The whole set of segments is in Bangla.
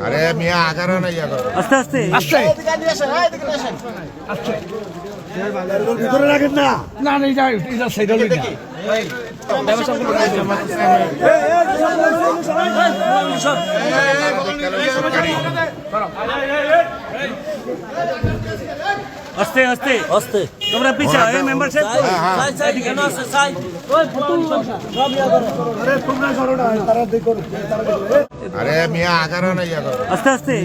আরে মিয়া আগারো না ইয়া করো আস্তে আস্তে আস্তে ভিতরে রাখেন না না না এটা সাইডে লই না আস্তে আস্তে আস্তে তোমরা পিছা এই মেম্বারশিপ আরে মিয়া আগারো না ইয়া করো আস্তে আস্তে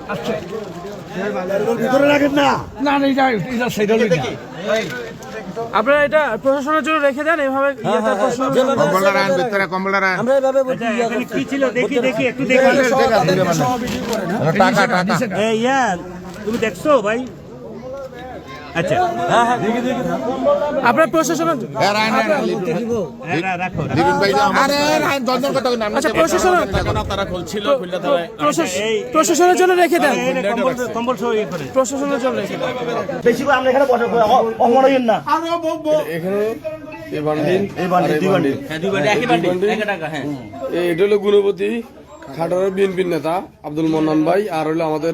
আস্তে ভিতরে রাখেন না না না এটা সাইডে লই না আপনারা এটা প্রশাসনের জন্য রেখে দেন এইভাবে কম্বলটা রান ভিতরে কম্বলটা রান আচ্ছা, এখানে কি ছিল দেখি দেখি একটু দেখি টাকা টাকা এই ইয়া তুমি দেখছো ভাই আচ্ছা আপনার প্রশাসনের এ রান রান হ্যাঁ, রাখো দিবেন ভাই আরে রান দন্দন কথা নাম আচ্ছা প্রশাসনের তারা খুলছিল খুললে তারা প্রশাসনের জন্য রেখে দেন কম্বল সহ ইয়ে করে প্রশাসনের জন্য রেখে দেন বেশি করে আমরা এখানে বসে অমরইন না এখানে এই বান্ডিল হ্যাঁ দুই বান্ডি একই বান্ডি 1 টাকা হ্যাঁ এটা হলো গুণপতি খাটারের বিএনপির নেতা আব্দুল মন্নান ভাই আর হলো আমাদের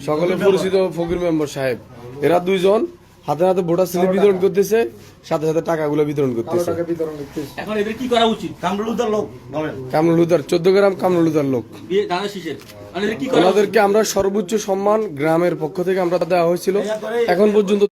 সকলে পরিচিত ফকির মেম্বার সাহেব এরা দুইজন হাতে হাতে ভোটার স্লিপ বিতরণ করতেছে সাথে সাথে টাকাগুলো বিতরণ করতেছে এখন এদের কি করা উচিত কামরুলদার লোক বলেন কামরুলুদার 14 গ্রাম কামরুলুদার লোক দাদা শিশের মানে এদের কি করা ওনাদেরকে আমরা সর্বোচ্চ সম্মান গ্রামের পক্ষ থেকে আমরা দেওয়া হয়েছিল এখন পর্যন্ত